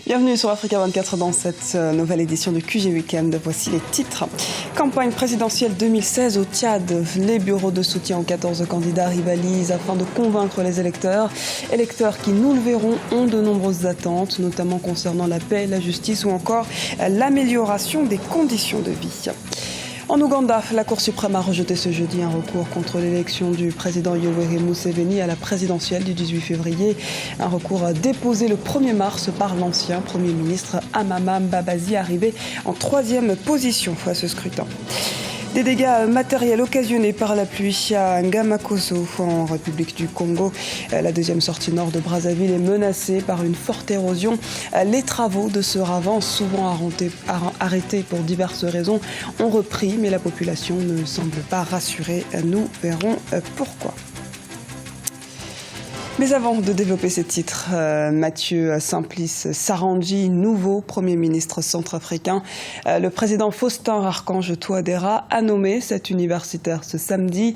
Bienvenue sur Africa 24 dans cette nouvelle édition du QG Weekend. Voici les titres. Campagne présidentielle 2016 au Tchad. Les bureaux de soutien aux 14 candidats rivalisent afin de convaincre les électeurs. Électeurs qui, nous le verrons, ont de nombreuses attentes, notamment concernant la paix, la justice ou encore l'amélioration des conditions de vie. En Ouganda, la Cour suprême a rejeté ce jeudi un recours contre l'élection du président Yoweri Museveni à la présidentielle du 18 février. Un recours déposé le 1er mars par l'ancien Premier ministre Amama Mbabazi, arrivé en 3e position à ce scrutin. Des dégâts matériels occasionnés par la pluie à Ngamakoso, en République du Congo. La deuxième sortie nord de Brazzaville est menacée par une forte érosion. Les travaux de ce ravin, souvent arrêtés pour diverses raisons, ont repris, mais la population ne semble pas rassurée. Nous verrons pourquoi. Mais avant de développer ces titres, Mathieu Simplice Sarandji, nouveau Premier ministre centrafricain. Le président Faustin Archange Touadéra a nommé cet universitaire ce samedi.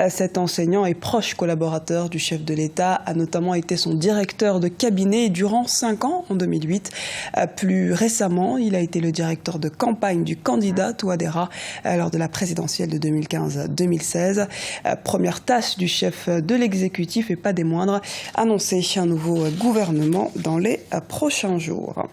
Cet enseignant et proche collaborateur du chef de l'État a notamment été son directeur de cabinet durant 5 ans, en 2008. Plus récemment, il a été le directeur de campagne du candidat Touadéra lors de la présidentielle de 2015-2016. Première tâche du chef de l'exécutif et pas des moindres, annoncer un nouveau gouvernement dans les prochains jours.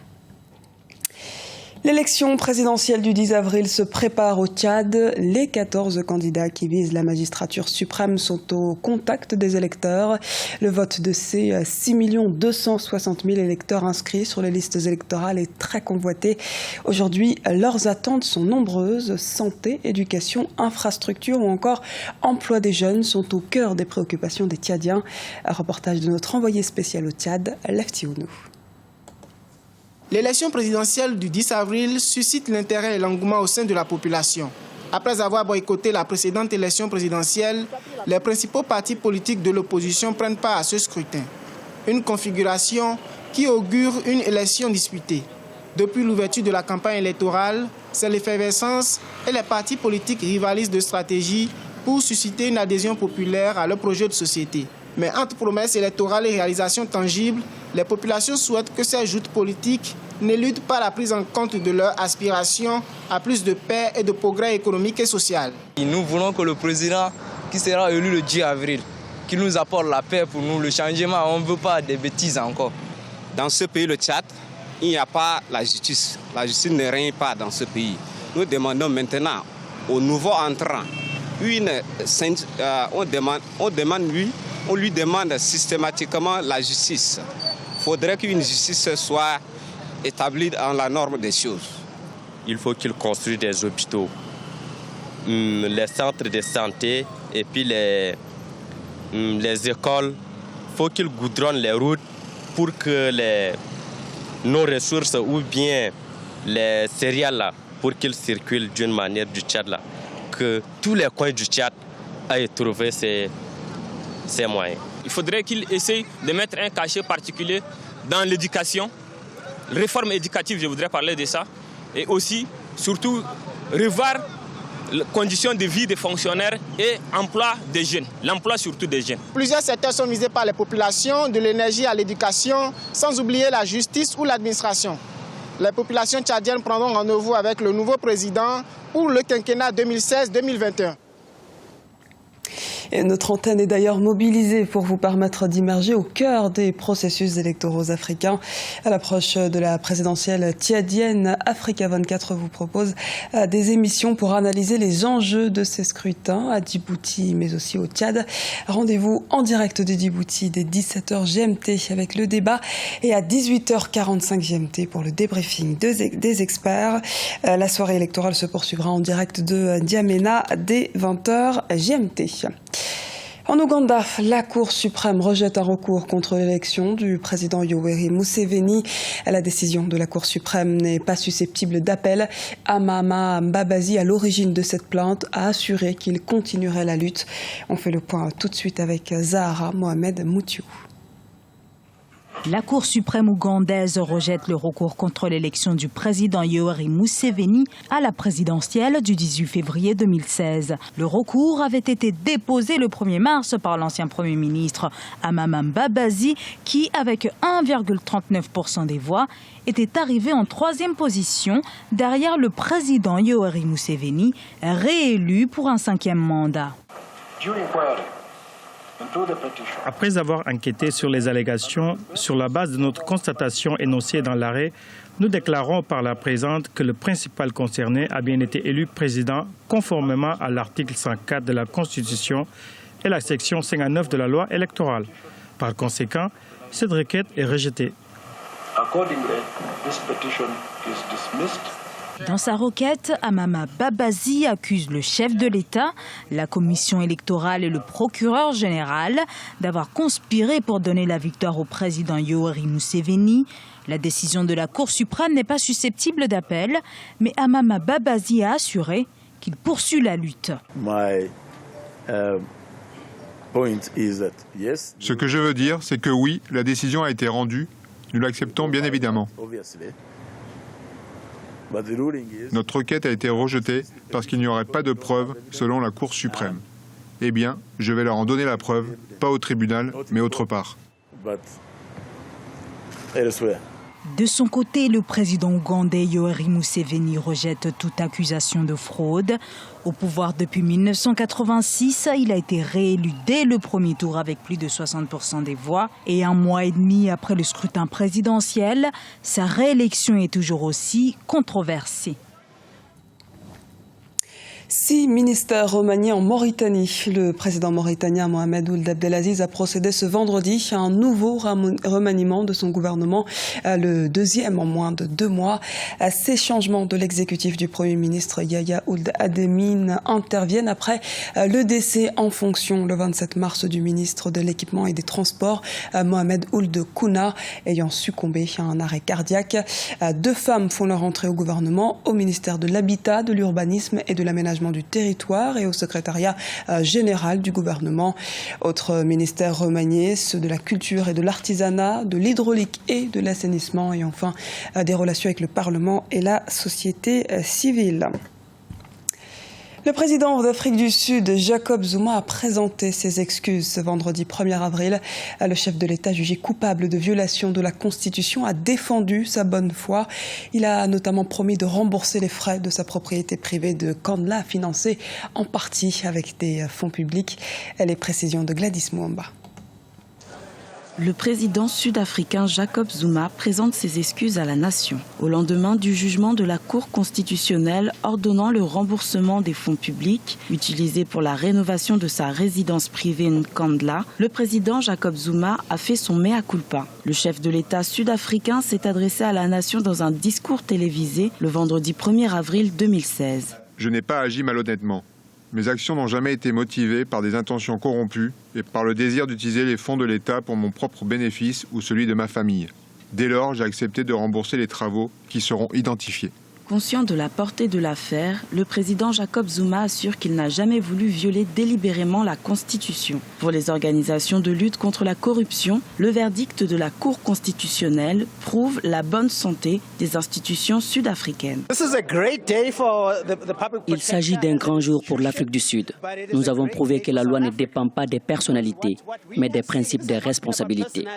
L'élection présidentielle du 10 avril se prépare au Tchad. Les 14 candidats qui visent la magistrature suprême sont au contact des électeurs. Le vote de ces 6 260 000 électeurs inscrits sur les listes électorales est très convoité. Aujourd'hui, leurs attentes sont nombreuses. Santé, éducation, infrastructure ou encore emploi des jeunes sont au cœur des préoccupations des Tchadiens. Un reportage de notre envoyé spécial au Tchad, Lefti Ounou. L'élection présidentielle du 10 avril suscite l'intérêt et l'engouement au sein de la population. Après avoir boycotté la précédente élection présidentielle, les principaux partis politiques de l'opposition prennent part à ce scrutin. Une configuration qui augure une élection disputée. Depuis l'ouverture de la campagne électorale, c'est l'effervescence et les partis politiques rivalisent de stratégie pour susciter une adhésion populaire à leur projet de société. Mais entre promesses électorales et réalisations tangibles, les populations souhaitent que ces joutes politiques n'éludent pas la prise en compte de leurs aspirations à plus de paix et de progrès économique et social. Nous voulons que le président qui sera élu le 10 avril, qui nous apporte la paix pour nous, le changement, on ne veut pas des bêtises encore. Dans ce pays, le Tchad, il n'y a pas la justice. La justice ne règne pas dans ce pays. Nous demandons maintenant aux nouveaux entrants, on lui demande systématiquement la justice. Il faudrait qu'une justice soit établie dans la norme des choses. Il faut qu'il construise des hôpitaux, les centres de santé et puis les écoles. Il faut qu'il goudronne les routes pour que nos ressources ou bien les céréales là, pour qu'ils circulent d'une manière du Tchad là. Que tous les coins du Tchad aient trouvé ces moyens. Il faudrait qu'il essaye de mettre un cachet particulier dans l'éducation, réforme éducative, je voudrais parler de ça, et aussi, surtout, revoir les conditions de vie des fonctionnaires et emploi des jeunes, l'emploi surtout des jeunes. Plusieurs secteurs sont visés par les populations, de l'énergie à l'éducation, sans oublier la justice ou l'administration. Les populations tchadiennes prendront rendez-vous avec le nouveau président pour le quinquennat 2016-2021. Et notre antenne est d'ailleurs mobilisée pour vous permettre d'immerger au cœur des processus électoraux africains. À l'approche de la présidentielle tchadienne, Africa 24 vous propose des émissions pour analyser les enjeux de ces scrutins à Djibouti, mais aussi au Tchad. Rendez-vous en direct de Djibouti dès 17h GMT avec le débat et à 18h45 GMT pour le débriefing des experts. La soirée électorale se poursuivra en direct de N'Djamena dès 20h GMT. En Ouganda, la Cour suprême rejette un recours contre l'élection du président Yoweri Museveni. La décision de la Cour suprême n'est pas susceptible d'appel. Amama Mbabazi, à l'origine de cette plainte, a assuré qu'il continuerait la lutte. On fait le point tout de suite avec Zahara Mohamed Moutiou. La Cour suprême ougandaise rejette le recours contre l'élection du président Yoweri Museveni à la présidentielle du 18 février 2016. Le recours avait été déposé le 1er mars par l'ancien Premier ministre Amama Mbabazi qui, avec 1,39% des voix, était arrivé en 3e position derrière le président Yoweri Museveni, réélu pour un 5e mandat. Après avoir enquêté sur les allégations, sur la base de notre constatation énoncée dans l'arrêt, nous déclarons par la présente que le principal concerné a bien été élu président conformément à l'article 104 de la Constitution et la section 59 de la loi électorale. Par conséquent, cette requête est rejetée. Dans sa requête, Amama Mbabazi accuse le chef de l'État, la commission électorale et le procureur général d'avoir conspiré pour donner la victoire au président Yoweri Museveni. La décision de la Cour suprême n'est pas susceptible d'appel, mais Amama Mbabazi a assuré qu'il poursuit la lutte. Ce que je veux dire, c'est que oui, la décision a été rendue. Nous l'acceptons bien évidemment. Notre requête a été rejetée parce qu'il n'y aurait pas de preuves selon la Cour suprême. Eh bien, je vais leur en donner la preuve, pas au tribunal, mais autre part. De son côté, le président ougandais Yoweri Museveni rejette toute accusation de fraude. Au pouvoir depuis 1986, il a été réélu dès le premier tour avec plus de 60% des voix. Et 1 mois et demi après le scrutin présidentiel, sa réélection est toujours aussi controversée. 6 ministères remaniés en Mauritanie. Le président mauritanien Mohamed Ould Abdelaziz a procédé ce vendredi à un nouveau remaniement de son gouvernement, le 2e en moins de 2 mois. Ces changements de l'exécutif du Premier ministre Yahya Ould Ademin interviennent après le décès en fonction le 27 mars du ministre de l'Équipement et des Transports, Mohamed Ould Kouna, ayant succombé à un arrêt cardiaque. 2 femmes font leur entrée au gouvernement, au ministère de l'Habitat, de l'Urbanisme et de l'Aménagement du territoire et au secrétariat général du gouvernement. Autres ministères remaniés, ceux de la culture et de l'artisanat, de l'hydraulique et de l'assainissement et enfin des relations avec le Parlement et la société civile. Le président d'Afrique du Sud, Jacob Zuma, a présenté ses excuses ce vendredi 1er avril. Le chef de l'État, jugé coupable de violation de la Constitution, a défendu sa bonne foi. Il a notamment promis de rembourser les frais de sa propriété privée de Kandla, financée en partie avec des fonds publics. Les précisions de Gladys Mwamba. Le président sud-africain Jacob Zuma présente ses excuses à la nation. Au lendemain du jugement de la Cour constitutionnelle ordonnant le remboursement des fonds publics utilisés pour la rénovation de sa résidence privée Nkandla, le président Jacob Zuma a fait son mea culpa. Le chef de l'État sud-africain s'est adressé à la nation dans un discours télévisé le vendredi 1er avril 2016. Je n'ai pas agi malhonnêtement. Mes actions n'ont jamais été motivées par des intentions corrompues et par le désir d'utiliser les fonds de l'État pour mon propre bénéfice ou celui de ma famille. Dès lors, j'ai accepté de rembourser les travaux qui seront identifiés. Conscient de la portée de l'affaire, le président Jacob Zuma assure qu'il n'a jamais voulu violer délibérément la Constitution. Pour les organisations de lutte contre la corruption, le verdict de la Cour constitutionnelle prouve la bonne santé des institutions sud-africaines. Il s'agit d'un grand jour pour l'Afrique du Sud. Nous avons prouvé que la loi ne dépend pas des personnalités, mais des principes de responsabilité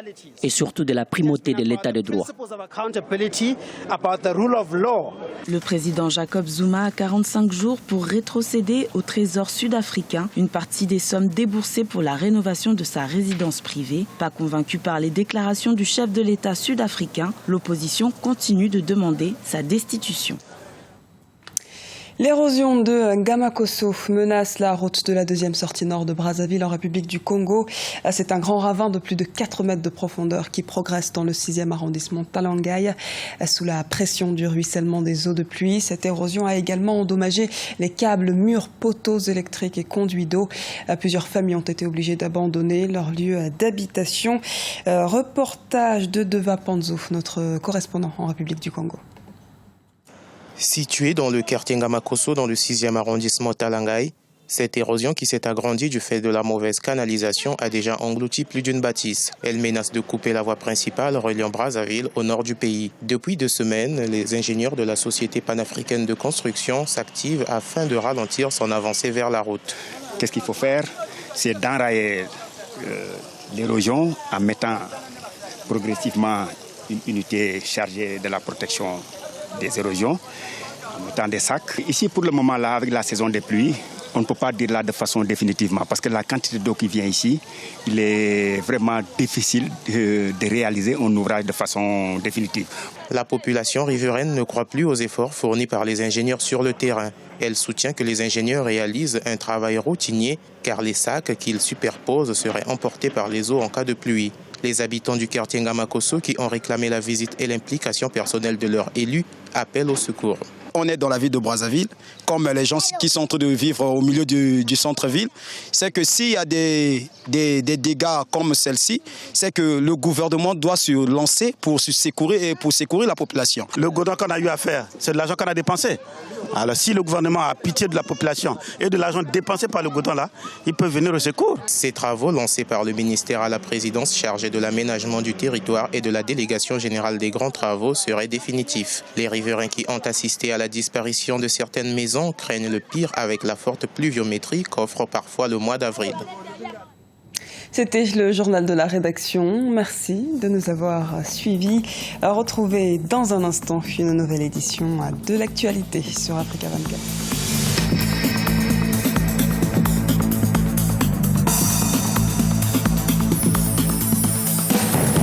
et surtout de la primauté de l'État de droit. Le président Jacob Zuma a 45 jours pour rétrocéder au Trésor sud-africain une partie des sommes déboursées pour la rénovation de sa résidence privée. Pas convaincu par les déclarations du chef de l'État sud-africain, l'opposition continue de demander sa destitution. L'érosion de Ngamakoso menace la route de la 2e sortie nord de Brazzaville en République du Congo. C'est un grand ravin de plus de 4 mètres de profondeur qui progresse dans le 6e arrondissement Talangaï. Sous la pression du ruissellement des eaux de pluie, cette érosion a également endommagé les câbles, murs, poteaux électriques et conduits d'eau. Plusieurs familles ont été obligées d'abandonner leur lieu d'habitation. Reportage de Deva Panzo, notre correspondant en République du Congo. Situé dans le quartier Ngamakoso, dans le 6e arrondissement Talangaï, Cette érosion qui s'est agrandie du fait de la mauvaise canalisation a déjà englouti plus d'une bâtisse. Elle menace de couper la voie principale reliant Brazzaville au nord du pays. Depuis 2 semaines, les ingénieurs de la Société panafricaine de construction s'activent afin de ralentir son avancée vers la route. Qu'est-ce qu'il faut faire? C'est d'enrayer l'érosion en mettant progressivement une unité chargée de la protection des érosions, en mettant des sacs. Ici, pour le moment, là, avec la saison des pluies, on ne peut pas dire là de façon définitivement parce que la quantité d'eau qui vient ici, il est vraiment difficile de réaliser un ouvrage de façon définitive. La population riveraine ne croit plus aux efforts fournis par les ingénieurs sur le terrain. Elle soutient que les ingénieurs réalisent un travail routinier car les sacs qu'ils superposent seraient emportés par les eaux en cas de pluie. Les habitants du quartier Ngamakoso qui ont réclamé la visite et l'implication personnelle de leurs élus appellent au secours. On est dans la ville de Brazzaville, comme les gens qui sont en train de vivre au milieu du centre-ville. C'est que s'il y a des dégâts comme celle-ci, c'est que le gouvernement doit se lancer pour secourir la population. Le goudron qu'on a eu à faire, c'est de l'argent qu'on a dépensé. Alors si le gouvernement a pitié de la population et de l'argent dépensé par le goudron là, il peut venir au secours. Ces travaux lancés par le ministère à la présidence chargé de l'aménagement du territoire et de la délégation générale des grands travaux seraient définitifs. Les riverains qui ont assisté à la disparition de certaines maisons craignent le pire avec la forte pluviométrie qu'offre parfois le mois d'avril. C'était le journal de la rédaction. Merci de nous avoir suivis. Retrouvez dans un instant une nouvelle édition de l'actualité sur Africa 24.